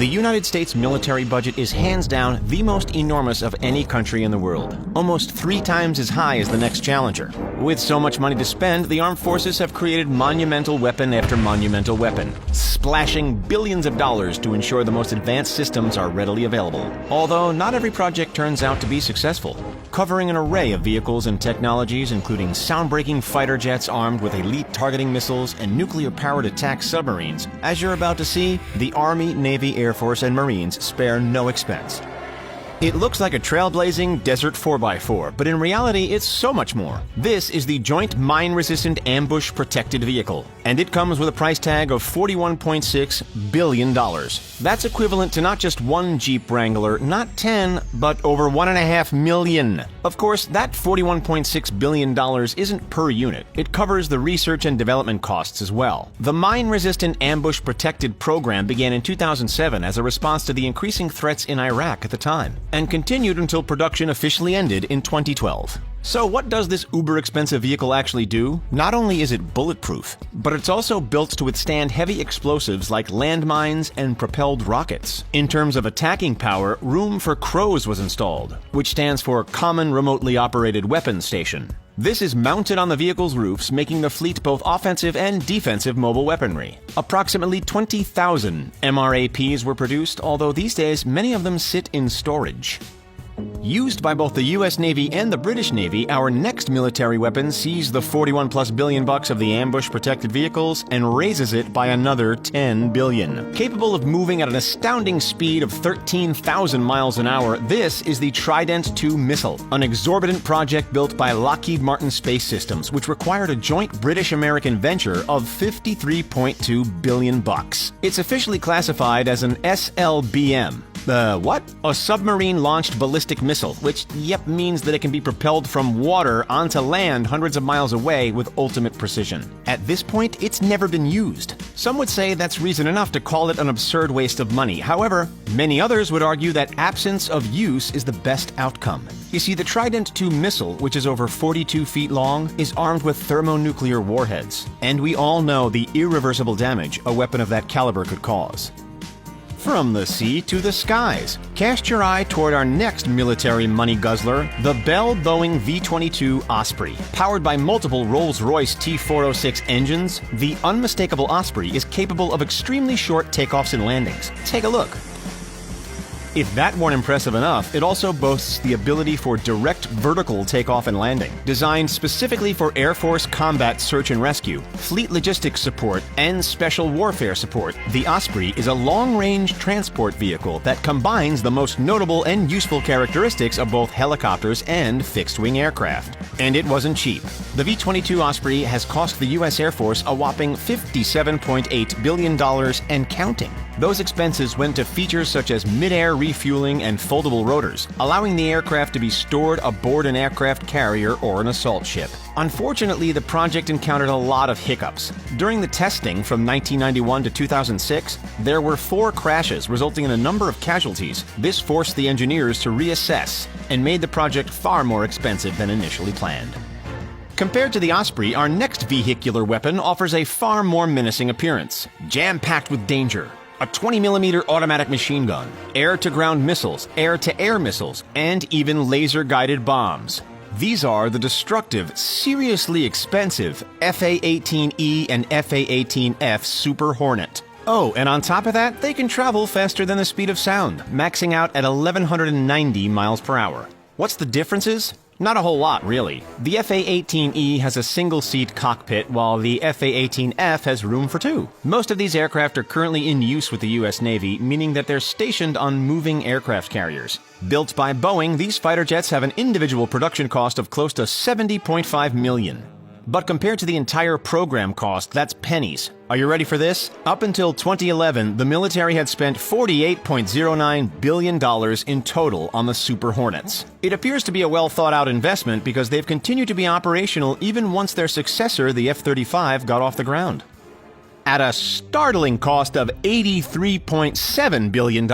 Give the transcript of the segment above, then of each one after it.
The United States military budget is hands down the most enormous of any country in the world, almost 3 times as high as the next challenger. With so much money to spend, the armed forces have created monumental weapon after monumental weapon, splashing billions of dollars to ensure the most advanced systems are readily available. Although not every project turns out to be successful, covering an array of vehicles and technologies including sound-breaking fighter jets armed with elite targeting missiles and nuclear-powered attack submarines. As you're about to see, the Army, Navy, Air Force, and Marines spare no expense. It looks like a trailblazing desert 4x4, but in reality it's so much more. This is the Joint Mine-Resistant Ambush Protected Vehicle, and it comes with a price tag of $41.6 billion. That's equivalent to not just one Jeep Wrangler, not 10, but over 1.5 million. Of course, that $41.6 billion isn't per unit. It covers the research and development costs as well. The Mine-Resistant Ambush Protected program began in 2007 as a response to the increasing threats in Iraq at the time, and continued until production officially ended in 2012. So what does this uber-expensive vehicle actually do? Not only is it bulletproof, but it's also built to withstand heavy explosives like landmines and propelled rockets. In terms of attacking power, Room for Crows was installed, which stands for Common Remotely Operated Weapons Station. This is mounted on the vehicle's roofs, making the fleet both offensive and defensive mobile weaponry. Approximately 20,000 MRAPs were produced, although these days many of them sit in storage. Used by both the US Navy and the British Navy, our next military weapon sees the 41+ billion bucks of the ambush-protected vehicles and raises it by another 10 billion. Capable of moving at an astounding speed of 13,000 miles an hour, this is the Trident II missile, an exorbitant project built by Lockheed Martin Space Systems, which required a joint British-American venture of 53.2 billion bucks. It's officially classified as an SLBM. What? A submarine-launched ballistic missile, which, means that it can be propelled from water onto land hundreds of miles away with ultimate precision. At this point, it's never been used. Some would say that's reason enough to call it an absurd waste of money. However, many others would argue that absence of use is the best outcome. You see, the Trident II missile, which is over 42 feet long, is armed with thermonuclear warheads. And we all know the irreversible damage a weapon of that caliber could cause. From the sea to the skies, cast your eye toward our next military money guzzler, the Bell Boeing V-22 Osprey. Powered by multiple Rolls-Royce T406 engines, the unmistakable Osprey is capable of extremely short takeoffs and landings. Take a look. If that weren't impressive enough, it also boasts the ability for direct vertical takeoff and landing. Designed specifically for Air Force combat search and rescue, fleet logistics support, and special warfare support, the Osprey is a long-range transport vehicle that combines the most notable and useful characteristics of both helicopters and fixed-wing aircraft. And it wasn't cheap. The V-22 Osprey has cost the U.S. Air Force a whopping $57.8 billion and counting. Those expenses went to features such as mid-air refueling and foldable rotors, allowing the aircraft to be stored aboard an aircraft carrier or an assault ship. Unfortunately, the project encountered a lot of hiccups. During the testing from 1991 to 2006, there were 4 crashes resulting in a number of casualties. This forced the engineers to reassess and made the project far more expensive than initially planned. Compared to the Osprey, our next vehicular weapon offers a far more menacing appearance, jam-packed with danger. A 20mm automatic machine gun, air-to-ground missiles, air-to-air missiles, and even laser-guided bombs. These are the destructive, seriously expensive FA-18E and FA-18F Super Hornet. Oh, and on top of that, they can travel faster than the speed of sound, maxing out at 1,190 miles per hour. What's the differences? Not a whole lot, really. The FA-18E has a single-seat cockpit, while the FA-18F has room for 2. Most of these aircraft are currently in use with the US Navy, meaning that they're stationed on moving aircraft carriers. Built by Boeing, these fighter jets have an individual production cost of close to $70.5 million. But compared to the entire program cost, that's pennies. Are you ready for this? Up until 2011, the military had spent $48.09 billion in total on the Super Hornets. It appears to be a well-thought-out investment because they've continued to be operational even once their successor, the F-35, got off the ground. At a startling cost of $83.7 billion,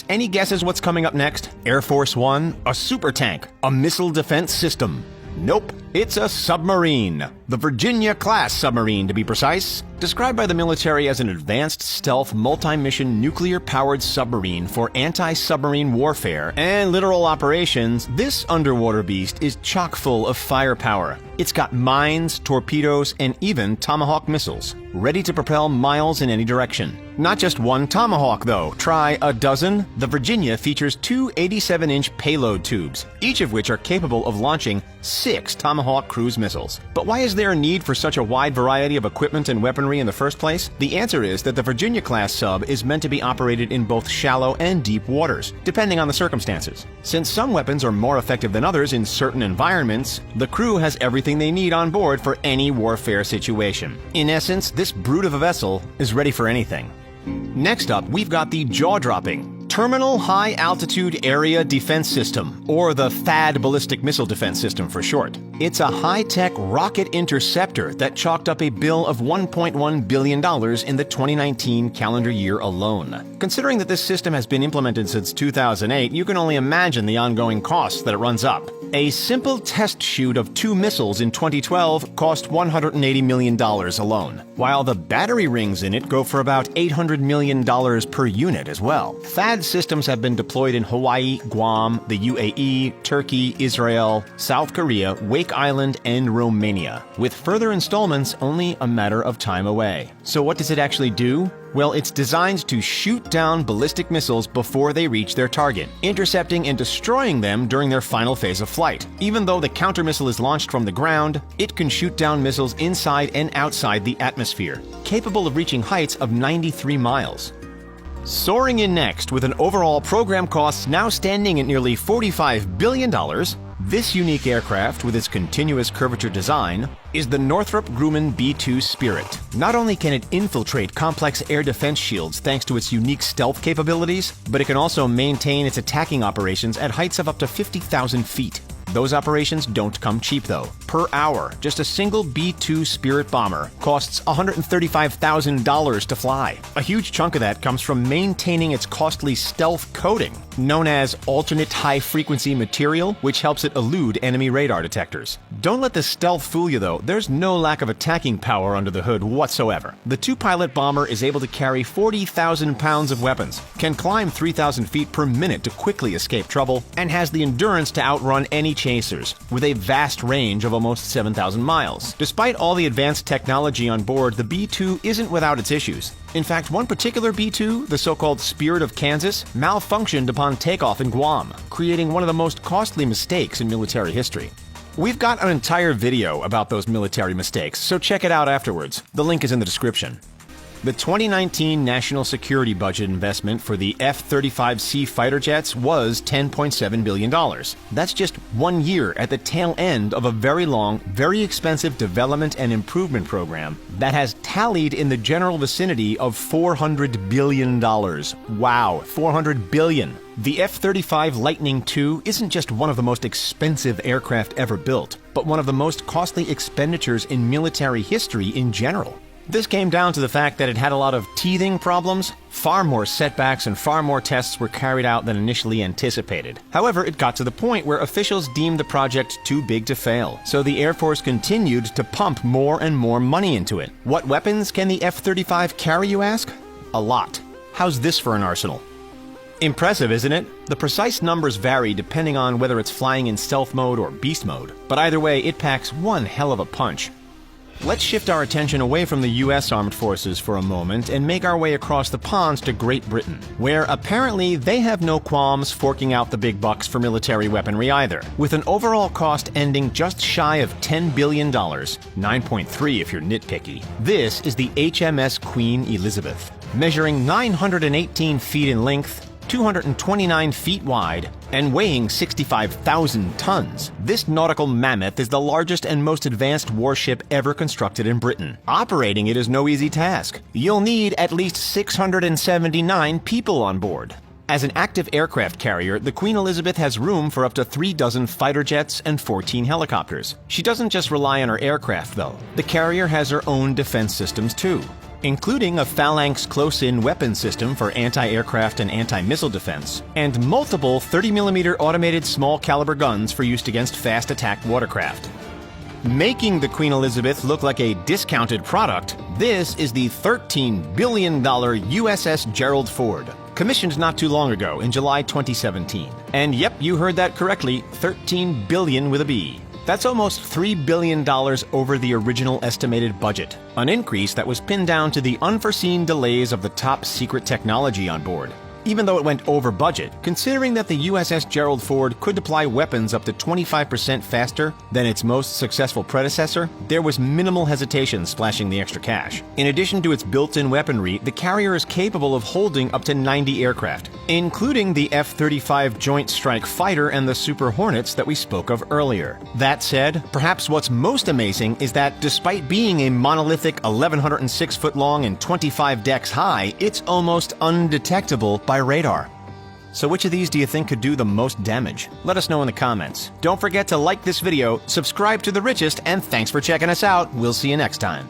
any guesses what's coming up next? Air Force One? A super tank? A missile defense system? Nope. It's a submarine. The Virginia-class submarine, to be precise. Described by the military as an advanced stealth multi-mission nuclear-powered submarine for anti-submarine warfare and littoral operations, this underwater beast is chock full of firepower. It's got mines, torpedoes, and even Tomahawk missiles, ready to propel miles in any direction. Not just one Tomahawk, though. Try a dozen. The Virginia features two 87-inch payload tubes, each of which are capable of launching 6 Tomahawk cruise missiles. But why is there a need for such a wide variety of equipment and weaponry in the first place? The answer is that the Virginia-class sub is meant to be operated in both shallow and deep waters, depending on the circumstances. Since some weapons are more effective than others in certain environments, the crew has everything they need on board for any warfare situation. In essence, this brute of a vessel is ready for anything. Next up, we've got the jaw-dropping Terminal High Altitude Area Defense System, or the THAAD Ballistic Missile Defense System for short. It's a high-tech rocket interceptor that chalked up a bill of $1.1 billion in the 2019 calendar year alone. Considering that this system has been implemented since 2008, you can only imagine the ongoing costs that it runs up. A simple test shoot of 2 missiles in 2012 cost $180 million alone, while the battery rings in it go for about $800 million per unit as well. THAAD systems have been deployed in Hawaii, Guam, the UAE, Turkey, Israel, South Korea, Wake Island, and Romania, with further installments only a matter of time away. So what does it actually do? Well, it's designed to shoot down ballistic missiles before they reach their target, intercepting and destroying them during their final phase of flight. Even though the counter-missile is launched from the ground, it can shoot down missiles inside and outside the atmosphere, capable of reaching heights of 93 miles. Soaring in next, with an overall program cost now standing at nearly $45 billion, this unique aircraft, with its continuous curvature design, is the Northrop Grumman B-2 Spirit. Not only can it infiltrate complex air defense shields thanks to its unique stealth capabilities, but it can also maintain its attacking operations at heights of up to 50,000 feet. Those operations don't come cheap, though. Per hour, just a single B-2 Spirit bomber costs $135,000 to fly. A huge chunk of that comes from maintaining its costly stealth coating, known as alternate high-frequency material, which helps it elude enemy radar detectors. Don't let the stealth fool you, though. There's no lack of attacking power under the hood whatsoever. The 2-pilot bomber is able to carry 40,000 pounds of weapons, can climb 3,000 feet per minute to quickly escape trouble, and has the endurance to outrun any chasers, with a vast range of almost 7,000 miles. Despite all the advanced technology on board, the B-2 isn't without its issues. In fact, one particular B-2, the so-called Spirit of Kansas, malfunctioned upon takeoff in Guam, creating one of the most costly mistakes in military history. We've got an entire video about those military mistakes, so check it out afterwards. The link is in the description. The 2019 national security budget investment for the F-35C fighter jets was $10.7 billion. That's just 1 year at the tail end of a very long, very expensive development and improvement program that has tallied in the general vicinity of $400 billion. Wow, $400 billion. The F-35 Lightning II isn't just one of the most expensive aircraft ever built, but one of the most costly expenditures in military history in general. This came down to the fact that it had a lot of teething problems. Far more setbacks and far more tests were carried out than initially anticipated. However, it got to the point where officials deemed the project too big to fail, so the Air Force continued to pump more and more money into it. What weapons can the F-35 carry, you ask? A lot. How's this for an arsenal? Impressive, isn't it? The precise numbers vary depending on whether it's flying in stealth mode or beast mode, but either way, it packs one hell of a punch. Let's shift our attention away from the U.S. Armed Forces for a moment and make our way across the pond to Great Britain, where apparently they have no qualms forking out the big bucks for military weaponry either, with an overall cost ending just shy of $10 billion, 9.3 if you're nitpicky. This is the HMS Queen Elizabeth, measuring 918 feet in length, 229 feet wide, and weighing 65,000 tons. This nautical mammoth is the largest and most advanced warship ever constructed in Britain. Operating it is no easy task. You'll need at least 679 people on board. As an active aircraft carrier, the Queen Elizabeth has room for up to 36 fighter jets and 14 helicopters. She doesn't just rely on her aircraft, though. The carrier has her own defense systems, too, including a Phalanx close-in weapon system for anti-aircraft and anti-missile defense, and multiple 30mm automated small-caliber guns for use against fast-attack watercraft. Making the Queen Elizabeth look like a discounted product, this is the $13 billion USS Gerald Ford, commissioned not too long ago in July 2017. And yep, you heard that correctly, 13 billion with a B. That's almost $3 billion over the original estimated budget, an increase that was pinned down to the unforeseen delays of the top secret technology on board. Even though it went over budget, considering that the USS Gerald Ford could deploy weapons up to 25% faster than its most successful predecessor, there was minimal hesitation splashing the extra cash. In addition to its built-in weaponry, the carrier is capable of holding up to 90 aircraft, including the F-35 Joint Strike Fighter and the Super Hornets that we spoke of earlier. That said, perhaps what's most amazing is that despite being a monolithic 1,106 foot long and 25 decks high, it's almost undetectable by radar. So which of these do you think could do the most damage? Let us know in the comments. Don't forget to like this video, subscribe to The Richest, and thanks for checking us out. We'll see you next time.